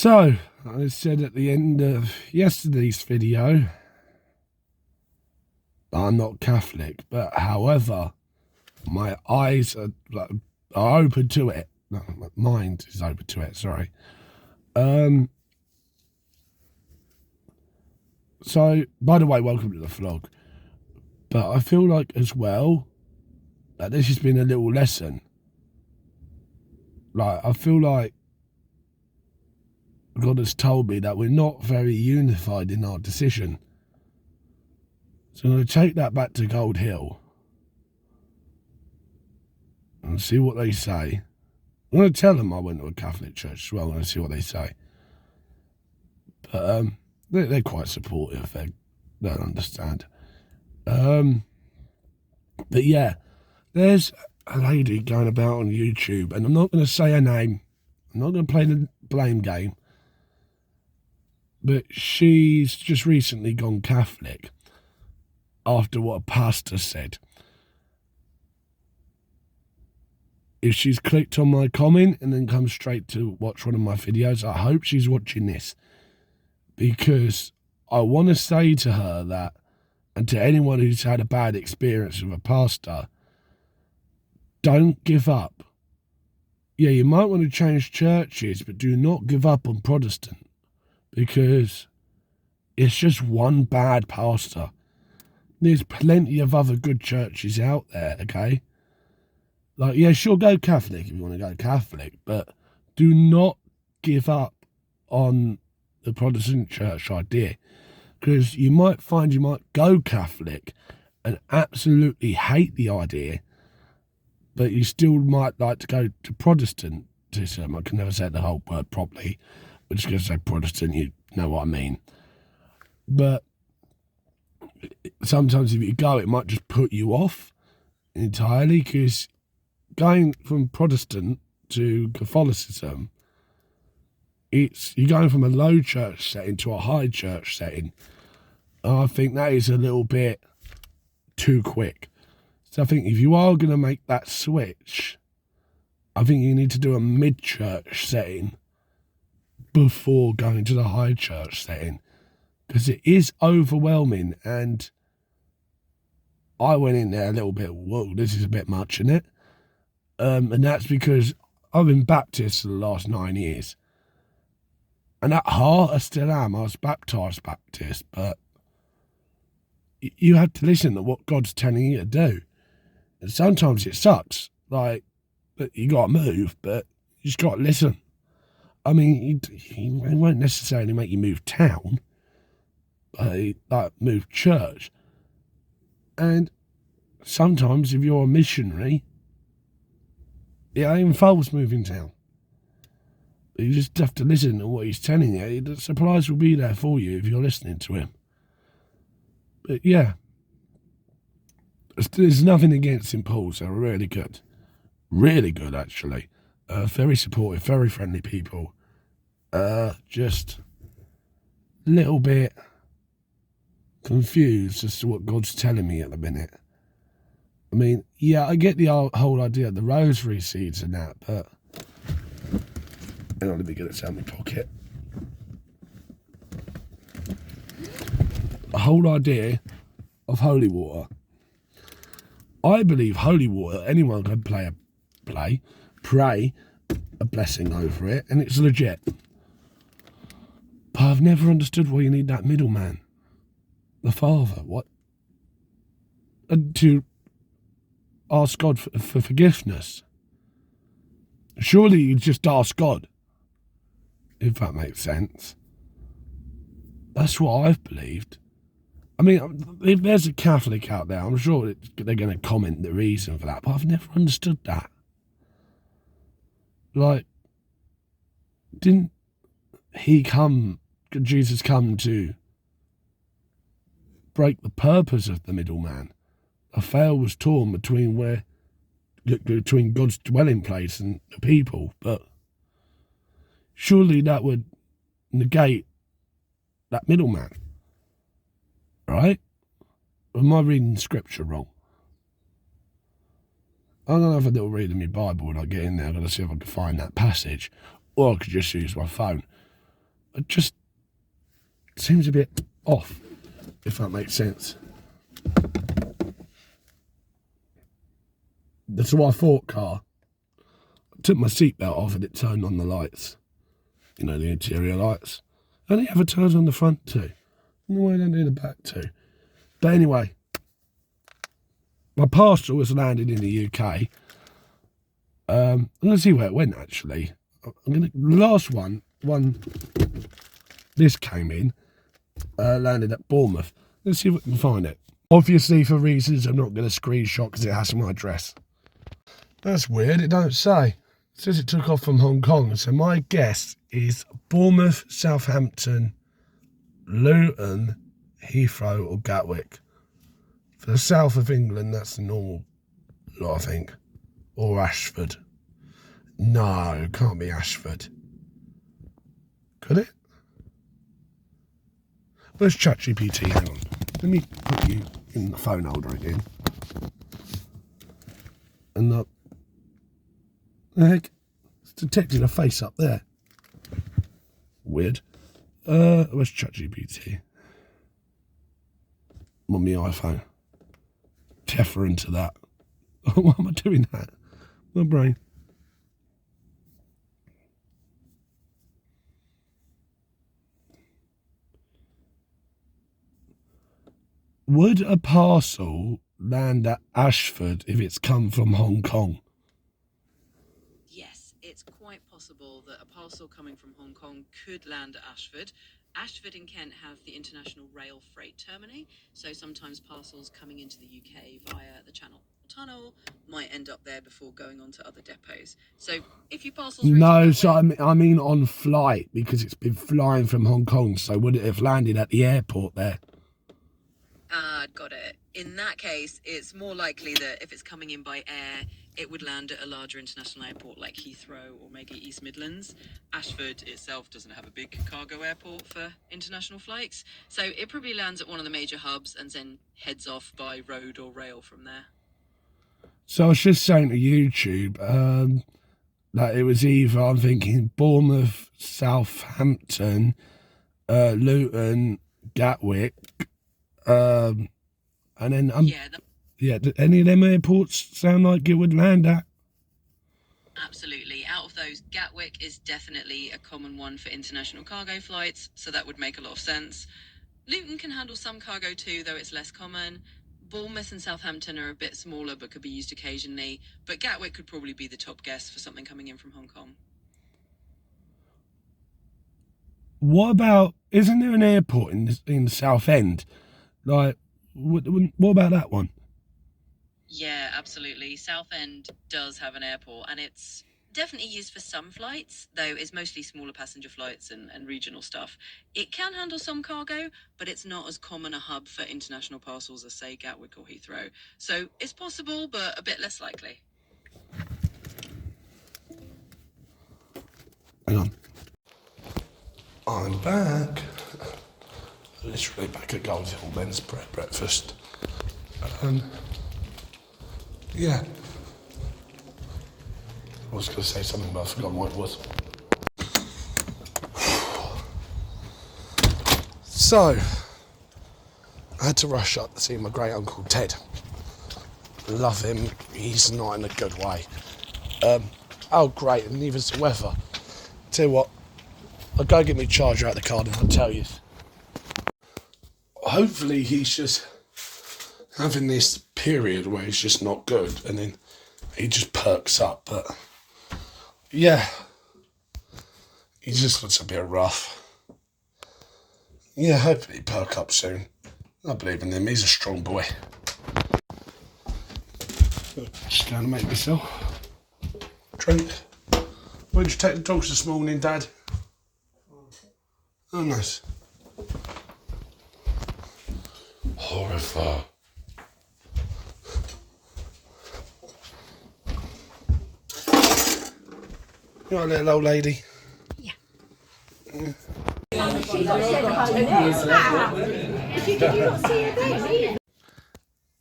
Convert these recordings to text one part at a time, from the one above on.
So, I said at the end of yesterday's video, I'm not Catholic, but however, my eyes are open to it. No, my mind is open to it, sorry. So, by the way, welcome to the vlog. But I feel like as well, that this has been a little lesson. Like, I feel like God has told me that we're not very unified in our decision. So I'm going to take that back to Gold Hill and see what they say. I'm going to tell them I went to a Catholic church as well. I'm going to see what they say. But they're quite supportive. They don't understand. But yeah, there's a lady going about on YouTube, and I'm not going to say her name. I'm not going to play the blame game. But she's just recently gone Catholic after what a pastor said. If she's clicked on my comment and then come straight to watch one of my videos, I hope she's watching this. Because I want to say to her that, and to anyone who's had a bad experience with a pastor, don't give up. Yeah, you might want to change churches, but do not give up on Protestant. Because it's just one bad pastor. There's plenty of other good churches out there, okay? Like, yeah, sure, go Catholic if you want to go Catholic, but do not give up on the Protestant church idea. Because you might find you might go Catholic and absolutely hate the idea, but you still might like to go to Protestantism. I can never say the whole word properly. We're just going to say Protestant, you know what I mean. But sometimes if you go, it might just put you off entirely, because going from Protestant to Catholicism, you're going from a low church setting to a high church setting. And I think that is a little bit too quick. So I think if you are going to make that switch, I think you need to do a mid-church setting before going to the high church setting, because it is overwhelming. And I went in there a little bit, whoa, this is a bit much, isn't it? And that's because I've been Baptist for the last 9 years. And at heart, I still am. I was baptised Baptist, but you have to listen to what God's telling you to do. And sometimes it sucks, like, that you got to move, but you just got to listen. I mean, he won't necessarily make you move town, but like move church. And sometimes if you're a missionary, it involves moving town. You just have to listen to what he's telling you. The supplies will be there for you if you're listening to him. But yeah, there's nothing against St. Paul's. They're really good. Really good, actually. Very supportive, very friendly people. Just a little bit confused as to what God's telling me at the minute. I mean, yeah, I get the whole idea of the rosary seeds and that, but hang on, let me get it out of my pocket. The whole idea of holy water. I believe holy water, anyone can pray a blessing over it, and it's legit. But I've never understood why you need that middleman. The Father, what? And to ask God for forgiveness. Surely you just ask God, if that makes sense. That's what I've believed. I mean, if there's a Catholic out there, I'm sure they're going to comment the reason for that, but I've never understood that. Like, didn't Jesus come to break the purpose of the middleman? A veil was torn between God's dwelling place and the people, but surely that would negate that middleman, right? Or am I reading scripture wrong? I'm going to have a little read of my Bible when I get in there. I'm going to see if I can find that passage, or I could just use my phone. It just seems a bit off, if that makes sense. That's what I thought, car. I took my seatbelt off and it turned on the lights. You know, the interior lights. And it ever turns on the front too. And why don't do the back too? But anyway, my parcel was landed in the UK. I'm going to see where it went, actually. The last one, this came in, landed at Bournemouth. Let's see if we can find it. Obviously, for reasons I'm not going to screenshot because it has my address. That's weird, it don't say. It says it took off from Hong Kong. So my guess is Bournemouth, Southampton, Luton, Heathrow or Gatwick. For the south of England, that's the normal lot, I think. Or Ashford. No, it can't be Ashford. Could it? Where's ChatGPT? Hang on. Let me put you in the phone holder again. And the heck? It's detecting a face up there. Weird. Where's ChatGPT? I'm on my iPhone. Teffer into that. Why am I doing that? My brain. Would a parcel land at Ashford if it's come from Hong Kong? Yes, it's quite possible that a parcel coming from Hong Kong could land at Ashford. Ashford in Kent have the International Rail Freight Terminal, so sometimes parcels coming into the UK via the Channel Tunnel might end up there before going on to other depots. So if your parcel's No, so I mean on flight, because it's been flying from Hong Kong, so would it have landed at the airport there? Got it. In that case, it's more likely that if it's coming in by air, it would land at a larger international airport like Heathrow or maybe East Midlands. Ashford itself doesn't have a big cargo airport for international flights, so it probably lands at one of the major hubs and then heads off by road or rail from there. So I was just saying to YouTube that it was either, I'm thinking, Bournemouth, Southampton, Luton, Gatwick, and then any of them airports sound like it would land at? Absolutely. Out of those, Gatwick is definitely a common one for international cargo flights, so that would make a lot of sense. Luton can handle some cargo too, though it's less common. Bournemouth and Southampton are a bit smaller but could be used occasionally, but Gatwick could probably be the top guess for something coming in from Hong Kong. What about, isn't there an airport in the South End? Like, what about that one? Yeah, absolutely. Southend does have an airport, and it's definitely used for some flights, though it's mostly smaller passenger flights and regional stuff. It can handle some cargo, but it's not as common a hub for international parcels as, say, Gatwick or Heathrow. So it's possible, but a bit less likely. Hang on. I'm back. Literally back at Gold Hill Men's breakfast. Yeah. I was going to say something, but I've forgotten what it was. So, I had to rush up to see my great uncle Ted. Love him. He's not in a good way. Oh, great, and neither's the weather. Tell you what, I'll go get my charger out of the car and I'll tell you. Hopefully he's just having this period where he's just not good and then he just perks up, but yeah, he just looks a bit rough. Yeah, hopefully he'll perk up soon. I believe in him, he's a strong boy. Just going to make myself a drink. Where'd you take the dogs this morning, Dad? Oh, nice. Horrified. You alright, little old lady? Yeah. Yeah.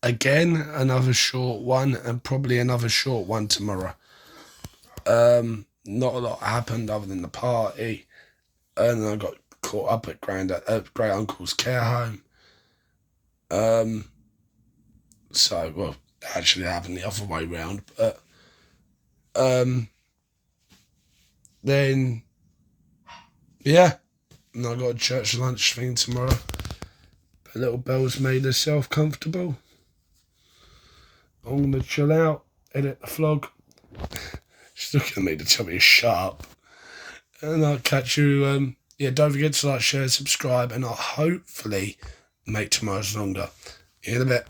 Again, another short one, and probably another short one tomorrow. Not a lot happened other than the party. and I got caught up at great uncle's care home. So, well, actually happened the other way round, but then, yeah, and I got a church lunch thing tomorrow. But little Belle's made herself comfortable. I'm going to chill out, edit the vlog. She's looking at me to tell me to shut up. And I'll catch you, don't forget to like, share, subscribe, and I'll hopefully make tomorrow's longer. In a bit.